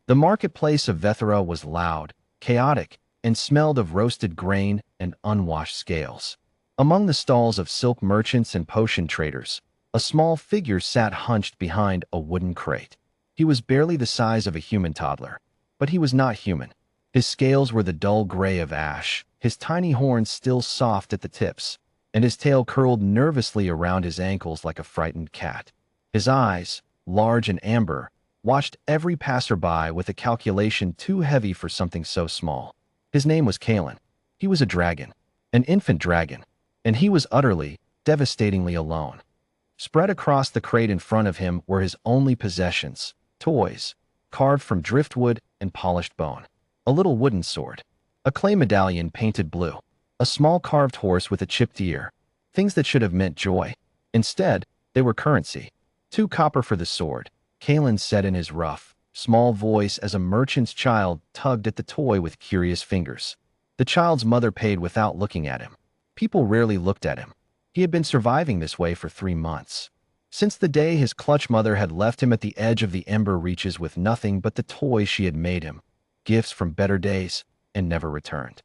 The marketplace of Vethera was loud, chaotic, and smelled of roasted grain and unwashed scales. Among the stalls of silk merchants and potion traders, a small figure sat hunched behind a wooden crate. He was barely the size of a human toddler, but he was not human. His scales were the dull gray of ash, his tiny horns still soft at the tips, and his tail curled nervously around his ankles like a frightened cat. His eyes, large and amber, watched every passerby with a calculation too heavy for something so small. His name was Kalen. He was a dragon, an infant dragon, and he was utterly, devastatingly alone. Spread across the crate in front of him were his only possessions, toys, carved from driftwood and polished bone. A little wooden sword, a clay medallion painted blue, a small carved horse with a chipped ear, things that should have meant joy. Instead, they were currency. 2 copper for the sword, Kalen said in his rough, small voice as a merchant's child tugged at the toy with curious fingers. The child's mother paid without looking at him. People rarely looked at him. He had been surviving this way for 3 months. Since the day his clutch mother had left him at the edge of the ember reaches with nothing but the toys she had made him, gifts from better days, and never returned.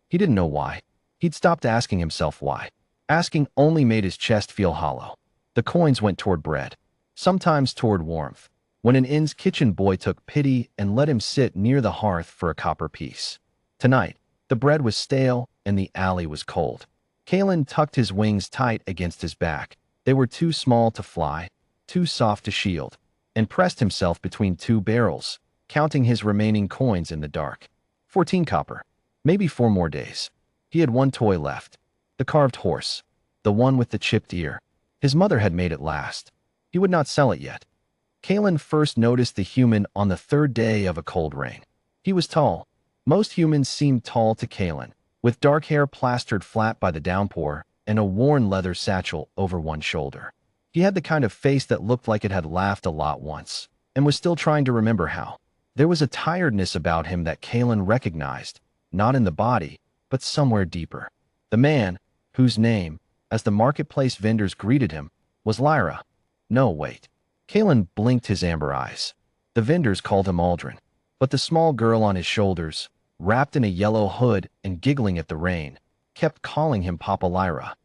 He didn't know why. He'd stopped asking himself why. Asking only made his chest feel hollow. The coins went toward bread, sometimes toward warmth, when an inn's kitchen boy took pity and let him sit near the hearth for a copper piece. Tonight, the bread was stale and the alley was cold. Kalen tucked his wings tight against his back. They were too small to fly, too soft to shield, and pressed himself between 2 barrels, counting his remaining coins in the dark. 14 copper. Maybe 4 more days. He had 1 toy left. The carved horse. The one with the chipped ear. His mother had made it last. He would not sell it yet. Kalen first noticed the human on the 3rd day of a cold rain. He was tall. Most humans seemed tall to Kalen, with dark hair plastered flat by the downpour and a worn leather satchel over one shoulder. He had the kind of face that looked like it had laughed a lot once, and was still trying to remember how. There was a tiredness about him that Kalen recognized, not in the body, but somewhere deeper. The man, whose name, as the marketplace vendors greeted him, was Lyra. No, wait. Kalen blinked his amber eyes. The vendors called him Aldrin, but the small girl on his shoulders, wrapped in a yellow hood and giggling at the rain, kept calling him Papa Lyra.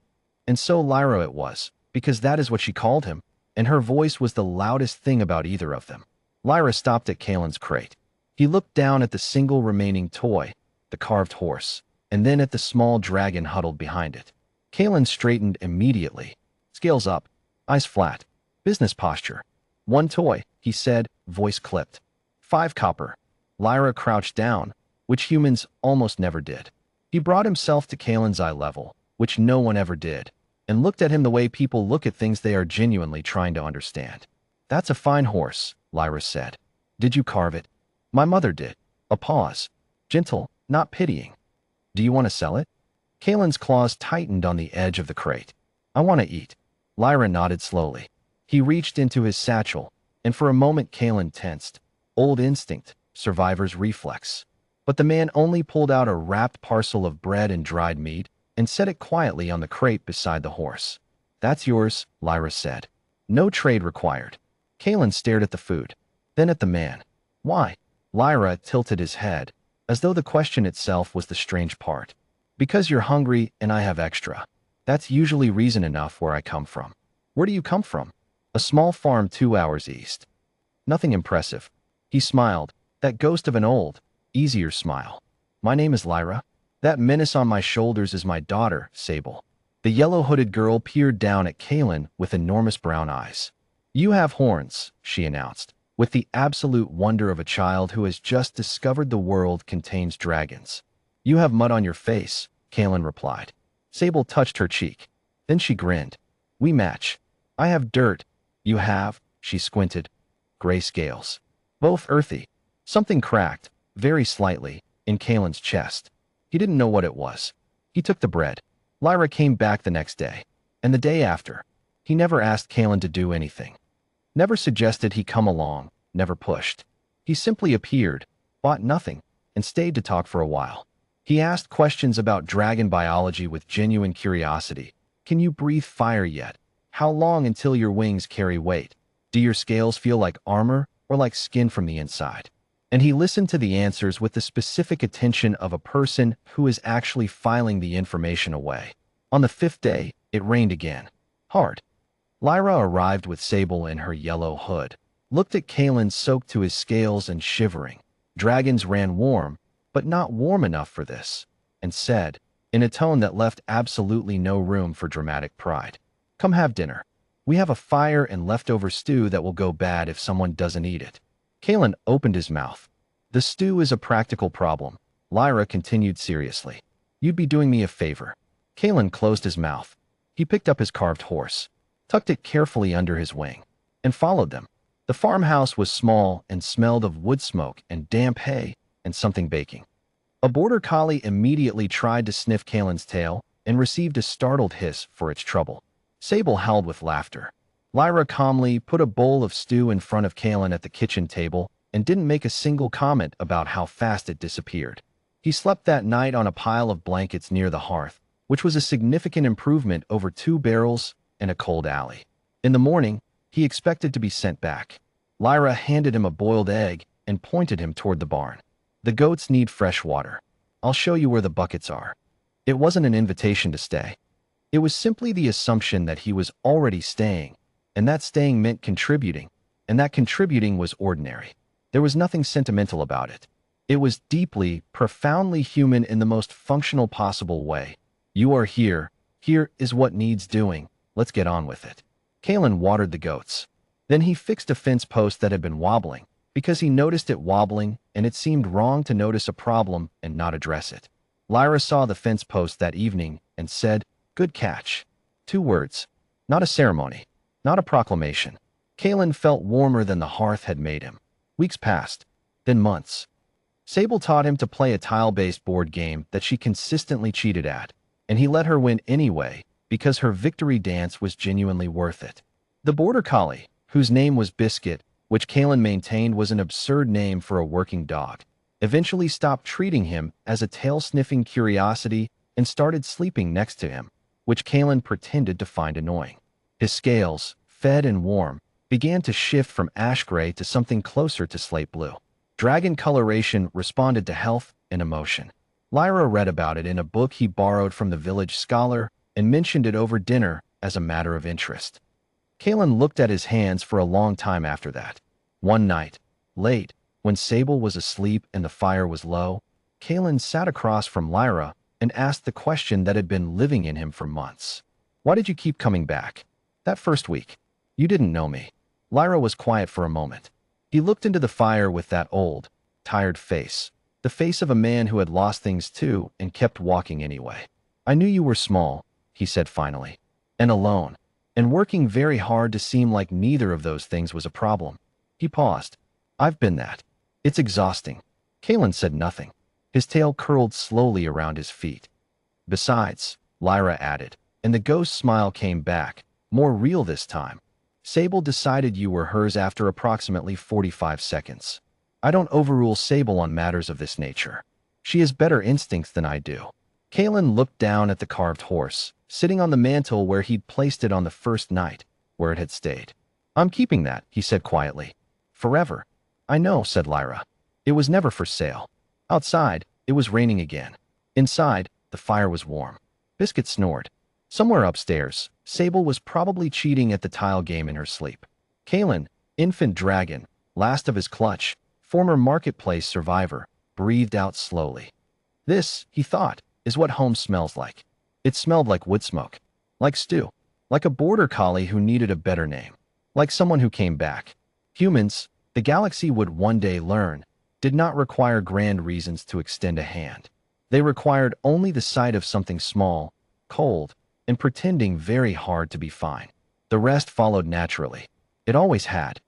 And so Lyra it was, because that is what she called him, and her voice was the loudest thing about either of them. Lyra stopped at Kalen's crate. He looked down at the single remaining toy, the carved horse, and then at the small dragon huddled behind it. Kalen straightened immediately. Scales up, eyes flat, business posture. 1 toy, he said, voice clipped. 5 copper. Lyra crouched down, which humans almost never did. He brought himself to Kalen's eye level, which no one ever did, and looked at him the way people look at things they are genuinely trying to understand. That's a fine horse, Lyra said. Did you carve it? My mother did. A pause. Gentle, not pitying. Do you want to sell it? Kalen's claws tightened on the edge of the crate. I want to eat. Lyra nodded slowly. He reached into his satchel, and for a moment Kalen tensed. Old instinct, survivor's reflex. But the man only pulled out a wrapped parcel of bread and dried meat and set it quietly on the crate beside the horse. That's yours, Lyra said. No trade required. Kalen stared at the food, then at the man. Why? Lyra tilted his head, as though the question itself was the strange part. Because you're hungry and I have extra. That's usually reason enough where I come from. Where do you come from? A small farm 2 hours east. Nothing impressive. He smiled, that ghost of an old, easier smile. My name is Lyra. That menace on my shoulders is my daughter, Sable. The yellow-hooded girl peered down at Kalen with enormous brown eyes. You have horns, she announced, with the absolute wonder of a child who has just discovered the world contains dragons. You have mud on your face, Kalen replied. Sable touched her cheek. Then she grinned. We match. I have dirt. You have, she squinted, gray scales. Both earthy. Something cracked, very slightly, in Kalen's chest. He didn't know what it was. He took the bread. Lyra came back the next day, and the day after. He never asked Kalen to do anything. Never suggested he come along, never pushed. He simply appeared, bought nothing, and stayed to talk for a while. He asked questions about dragon biology with genuine curiosity. Can you breathe fire yet? How long until your wings carry weight? Do your scales feel like armor or like skin from the inside? and he listened to the answers with the specific attention of a person who is actually filing the information away. On the 5th day, it rained again. Hard. Lyra arrived with Sable in her yellow hood, looked at Kalen soaked to his scales and shivering. Dragons ran warm, but not warm enough for this, and said, in a tone that left absolutely no room for dramatic pride, "Come have dinner. We have a fire and leftover stew that will go bad if someone doesn't eat it." Kalen opened his mouth. "The stew is a practical problem," Lyra continued seriously. "You'd be doing me a favor." Kalen closed his mouth. He picked up his carved horse, tucked it carefully under his wing, and followed them. The farmhouse was small and smelled of wood smoke and damp hay and something baking. A border collie immediately tried to sniff Kalen's tail and received a startled hiss for its trouble. Sable howled with laughter. Lyra calmly put a bowl of stew in front of Kalen at the kitchen table and didn't make a single comment about how fast it disappeared. He slept that night on a pile of blankets near the hearth, which was a significant improvement over 2 barrels and a cold alley. In the morning, he expected to be sent back. Lyra handed him a boiled egg and pointed him toward the barn. "The goats need fresh water. I'll show you where the buckets are." It wasn't an invitation to stay. It was simply the assumption that he was already staying, and that staying meant contributing, and that contributing was ordinary. There was nothing sentimental about it. It was deeply, profoundly human in the most functional possible way. "You are here. Here is what needs doing. Let's get on with it." Kalen watered the goats. Then he fixed a fence post that had been wobbling, because he noticed it wobbling and it seemed wrong to notice a problem and not address it. Lyra saw the fence post that evening and said, "Good catch." 2 words. Not a ceremony. Not a proclamation. Kalen felt warmer than the hearth had made him. Weeks passed. Then months. Sable taught him to play a tile-based board game that she consistently cheated at, and he let her win anyway because her victory dance was genuinely worth it. The border collie, whose name was Biscuit, which Kalen maintained was an absurd name for a working dog, eventually stopped treating him as a tail-sniffing curiosity and started sleeping next to him, which Kalen pretended to find annoying. His scales, fed and warm, began to shift from ash gray to something closer to slate blue. Dragon coloration responded to health and emotion. Lyra read about it in a book he borrowed from the village scholar and mentioned it over dinner as a matter of interest. Kalen looked at his hands for a long time after that. One night, late, when Sable was asleep and the fire was low, Kalen sat across from Lyra and asked the question that had been living in him for months. "Why did you keep coming back? That first week. You didn't know me." Lyra was quiet for a moment. He looked into the fire with that old, tired face, the face of a man who had lost things too and kept walking anyway. "I knew you were small," he said finally, "and alone, and working very hard to seem like neither of those things was a problem." He paused. "I've been that. It's exhausting." Kalen said nothing. His tail curled slowly around his feet. "Besides," Lyra added, and the ghost smile came back, more real this time. "Sable decided you were hers after approximately 45 seconds. I don't overrule Sable on matters of this nature. She has better instincts than I do." Kalen looked down at the carved horse, sitting on the mantel where he'd placed it on the first night, where it had stayed. "I'm keeping that," he said quietly. "Forever." "I know," said Lyra. "It was never for sale." Outside, it was raining again. Inside, the fire was warm. Biscuit snored. Somewhere upstairs, Sable was probably cheating at the tile game in her sleep. Kalen, infant dragon, last of his clutch, former marketplace survivor, breathed out slowly. "This," he thought, "is what home smells like." It smelled like wood smoke, like stew, like a border collie who needed a better name, like someone who came back. Humans, the galaxy would one day learn, did not require grand reasons to extend a hand. They required only the sight of something small, cold, and pretending very hard to be fine. The rest followed naturally. It always had.